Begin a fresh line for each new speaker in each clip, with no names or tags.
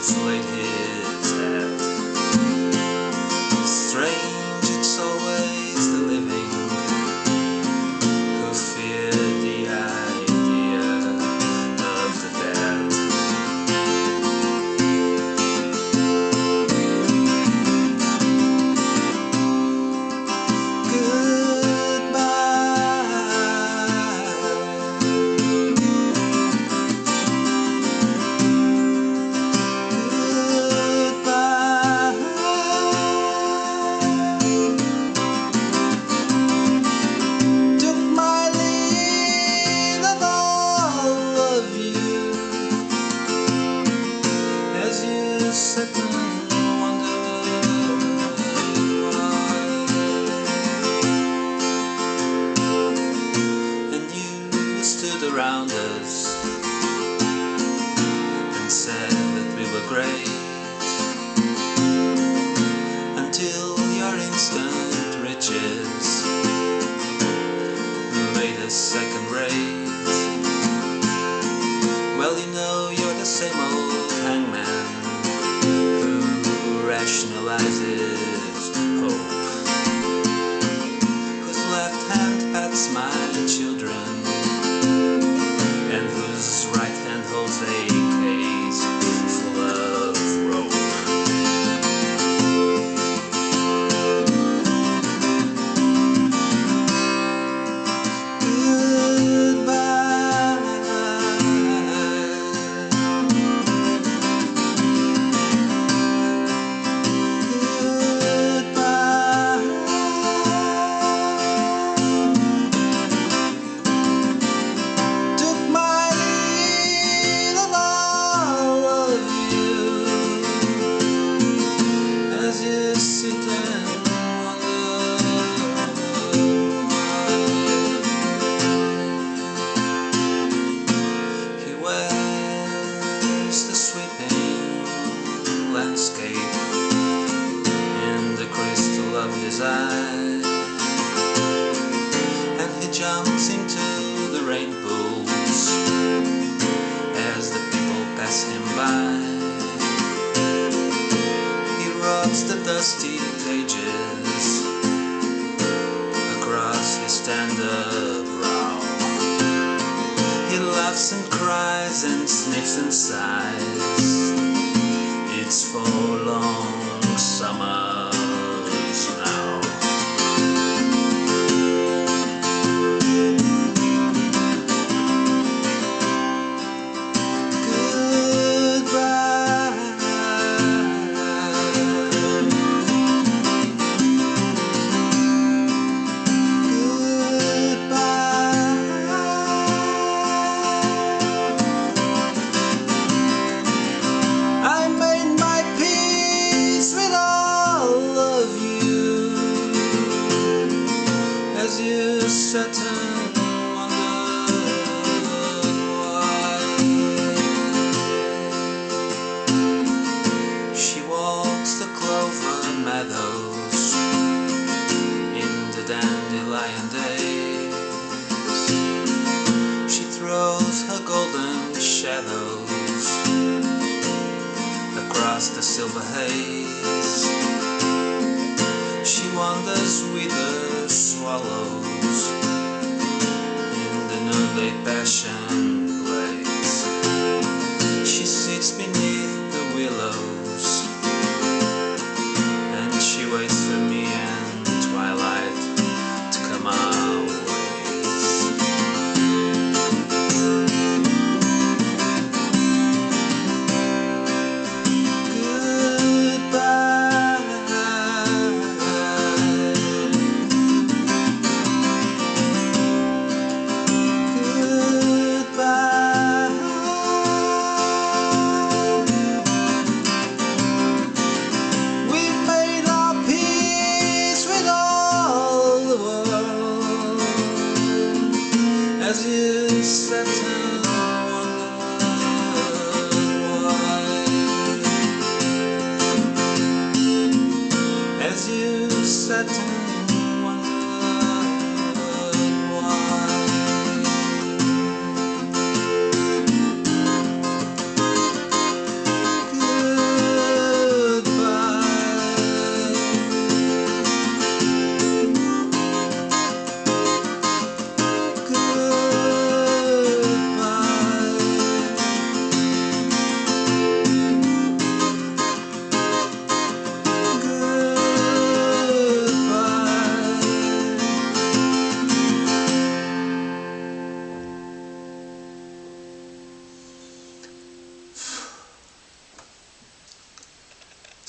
has laid his head. Strange, it's always the living who fear the idea of the dead. Sit and wonder why. And you stood around us and said that we were great, until your instant riches made us second rate. Well, you know, you're the same old hangman rationalizes hope, whose left hand pats my children, and whose right hand holds a case full of rope. Landscape in the crystal of his eye, and he jumps into the rain pools as the people pass him by. He rots the dusty ages across his stand-up brow. He laughs and cries and sniffs and sighs. It's for long summers now. As you sat and wondered why. She walks the clover meadows in the dandelion days. She throws her golden shadows across the silver haze. She wanders with the swallows in the noonday passion place. She sits beneath the willows and she waits for me and twilight to come our ways. Goodbye.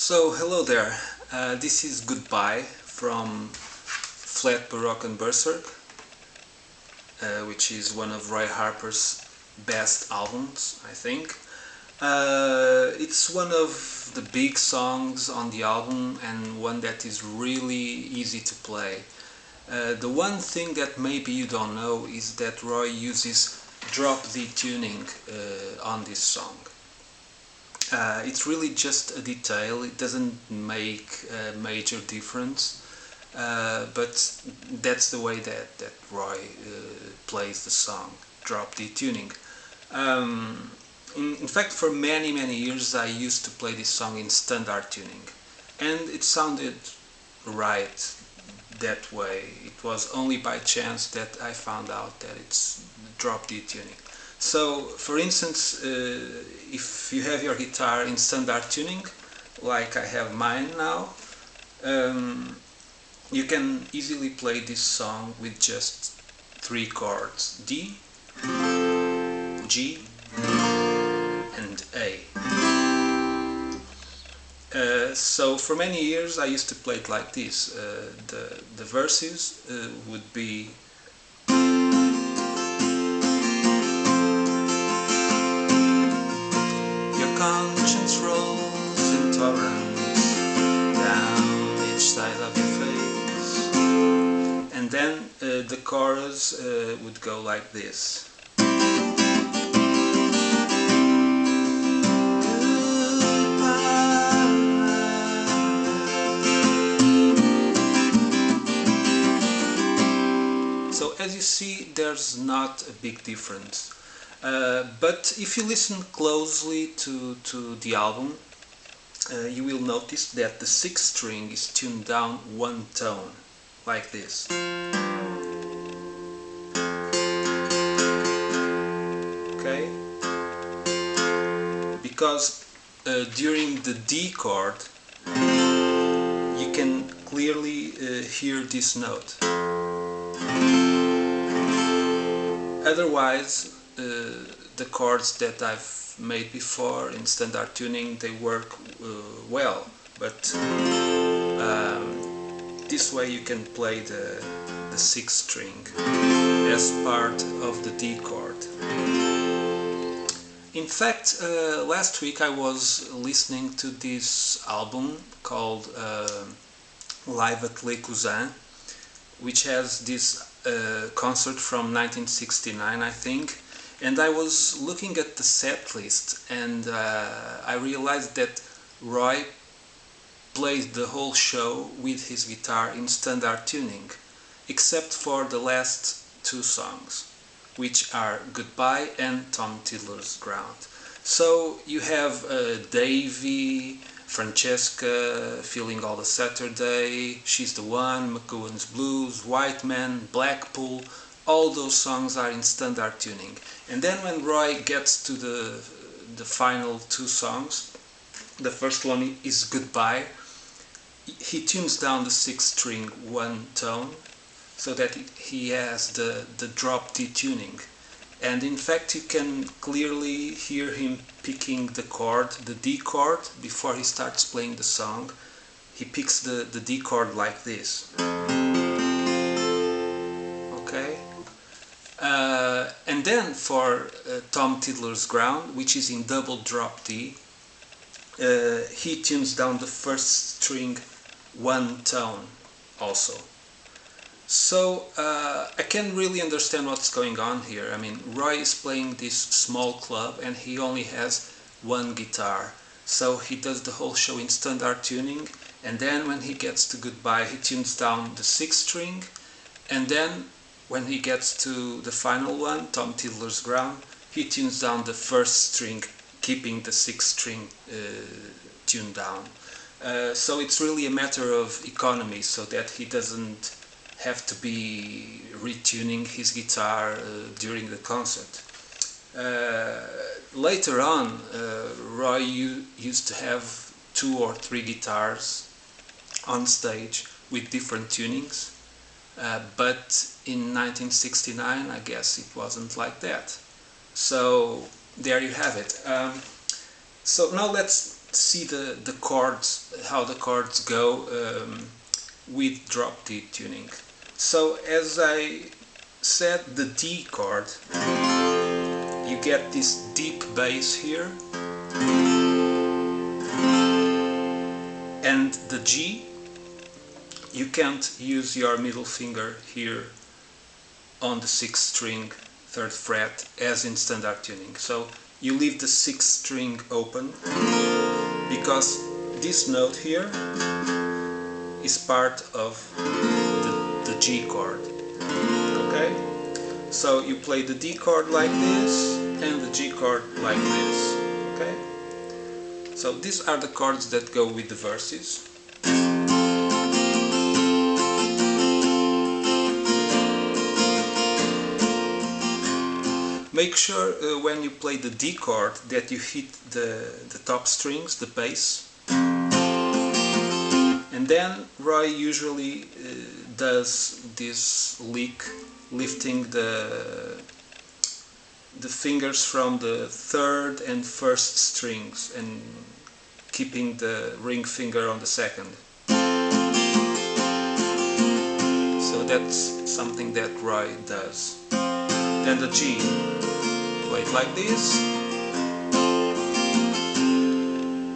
So, hello there. This is Goodbye from Flat Baroque and Berserk, which is one of Roy Harper's best albums, I think. It's one of the big songs on the album and one that is really easy to play. The one thing that maybe you don't know is that Roy uses drop D tuning on this song. It's really just a detail, it doesn't make a major difference, but that's the way that Roy plays the song, drop D tuning. In fact, for many years I used to play this song in standard tuning, and it sounded right that way. It was only by chance that I found out that it's drop D tuning. So, for instance, if you have your guitar in standard tuning, like I have mine now, you can easily play this song with just 3 chords: D, G, and A. So for many years I used to play it like this. The verses would be conscience rolls in torrents down each side of your face, and then the chorus would go like this. So as you see, there's not a big difference. But if you listen closely to the album, you will notice that the 6th string is tuned down 1 tone, like this. Okay? Because during the D chord, you can clearly hear this note. Otherwise, the chords that I've made before in standard tuning, they work well, but this way you can play the 6th string as part of the D chord. In fact, last week I was listening to this album called Live at Les Cousins, which has this concert from 1969, I think. And I was looking at the set list, and I realized that Roy played the whole show with his guitar in standard tuning, except for the last 2 songs, which are Goodbye and Tom Tiddler's Ground. So you have Davy, Francesca, Feeling All the Saturday, She's the One, McGowan's Blues, White Man, Blackpool. All those songs are in standard tuning. And then when Roy gets to the final 2 songs, the first one is Goodbye, he tunes down the 6th string 1 tone so that he has the drop D tuning. And in fact you can clearly hear him picking the chord, the D chord, before he starts playing the song. He picks the D chord like this. Okay? And then for Tom Tiddler's Ground, which is in double drop D, he tunes down the 1st string 1 tone also. So I can really understand what's going on here. I mean, Roy is playing this small club and he only has 1 guitar. So he does the whole show in standard tuning, and then when he gets to Goodbye he tunes down the 6th string, and then when he gets to the final one, Tom Tiddler's Ground, he tunes down the 1st string, keeping the 6th string tuned down. So it's really a matter of economy, so that he doesn't have to be retuning his guitar during the concert. Later on, Roy used to have 2 or 3 guitars on stage with different tunings. But in 1969, I guess it wasn't like that. So there you have it. So now let's see the chords, how the chords go with drop D tuning. So as I said, the D chord, you get this deep bass here, and the G, you can't use your middle finger here on the 6th string, 3rd fret, as in standard tuning. So you leave the 6th string open, because this note here is part of the G chord. Okay? So you play the D chord like this and the G chord like this. Okay? So these are the chords that go with the verses. Make sure when you play the D chord that you hit the top strings, the bass. And then Roy usually does this lick, lifting the fingers from the 3rd and 1st strings and keeping the ring finger on the 2nd. So that's something that Roy does. Then the G, play it like this,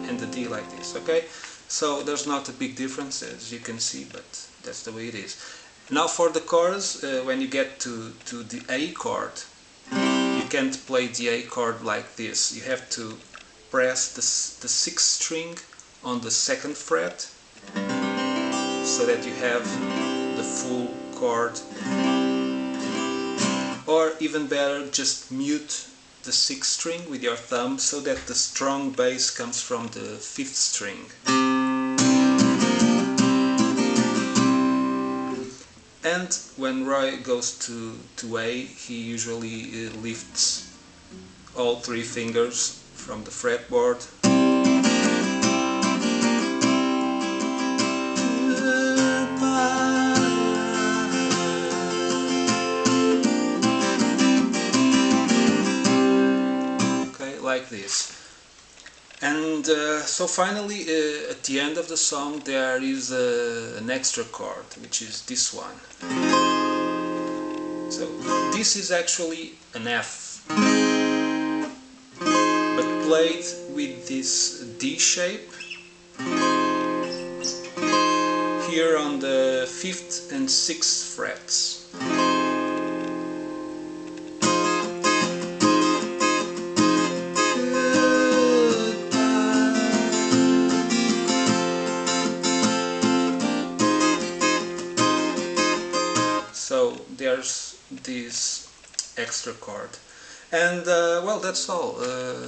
and the D like this, okay? So there's not a big difference, as you can see, but that's the way it is. Now for the chorus, when you get to the A chord, you can't play the A chord like this. You have to press the 6th string on the 2nd fret, so that you have the full chord. Or even better, just mute the 6th string with your thumb so that the strong bass comes from the 5th string. And when Roy goes to A, he usually lifts all 3 fingers from the fretboard. Like this. And so finally at the end of the song there is an extra chord, which is this one. So this is actually an F, but played with this D shape here on the 5th and 6th frets. So there's this extra chord, and well, that's all.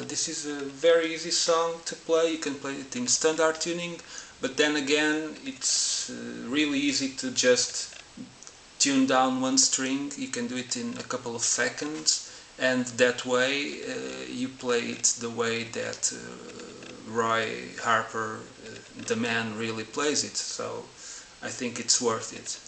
This is a very easy song to play. You can play it in standard tuning, but then again it's really easy to just tune down one string. You can do it in a couple of seconds, and that way you play it the way that Roy Harper, the man, really plays it. So I think it's worth it.